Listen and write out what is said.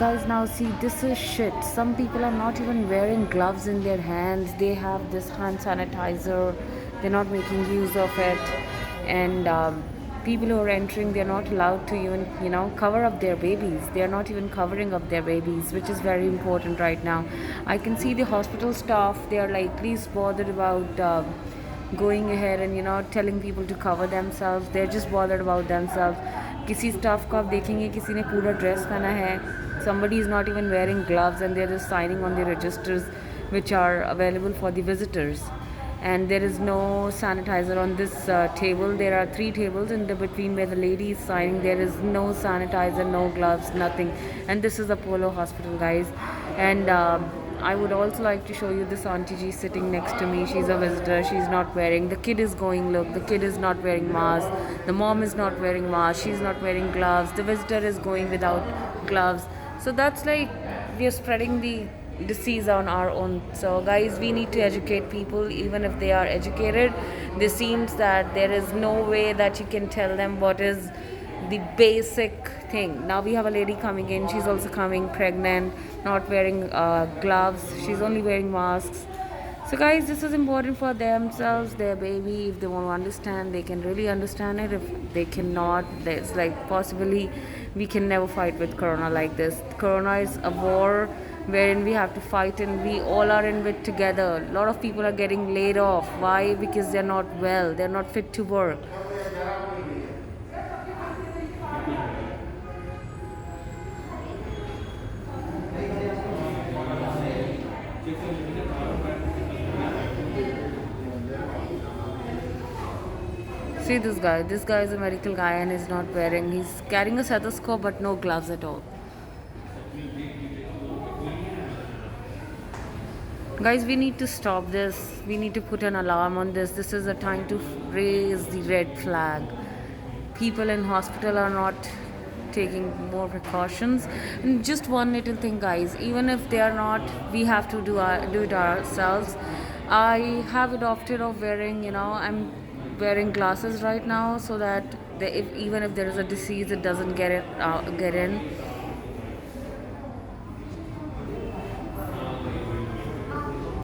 Guys, now see, this is shit. Some people are not even wearing gloves in their hands. They have this hand sanitizer. They're not making use of it. And people who are entering, they're not allowed to even, cover up their babies. They're not even covering up their babies, which is very important right now. I can see the hospital staff, they are like least bothered about going ahead and telling people to cover themselves. They're just bothered about themselves. किसी staff को आप देखेंगे किसी ने पूरा dress पहना है. Somebody is not even wearing gloves and they're just signing on the registers which are available for the visitors. And there is no sanitizer on this table. There are 3 tables in the between where the lady is signing. There is no sanitizer, no gloves, nothing. And this is Apollo Hospital, guys. And I would also like to show you this auntie G sitting next to me. She's a visitor. She's not wearing. The kid is going. Look, the kid is not wearing mask. The mom is not wearing mask. She's not wearing gloves. The visitor is going without gloves. So that's like we are spreading the disease on our own. So guys, we need to educate people. Even if they are educated, this seems that there is no way that you can tell them what is the basic thing. Now we have a lady coming in. She's also coming pregnant, not wearing gloves. She's only wearing masks. So guys, this is important for themselves, their baby. If they want to understand, they can really understand it. If they cannot, there's like possibly we can never fight with corona like this. Corona is a war wherein we have to fight and we all are in it together. A lot of people are getting laid off. Why? Because they're not well, they're not fit to work. See this guy. This guy is a medical guy and he's not wearing. He's carrying a stethoscope but no gloves at all. Guys, we need to stop this. We need to put an alarm on this. This is a time to raise the red flag. People in hospital are not taking more precautions. And just one little thing, guys. Even if they are not, we have to do it ourselves. I have adopted of wearing. I'm wearing glasses right now so that even if there is a disease, it doesn't get in.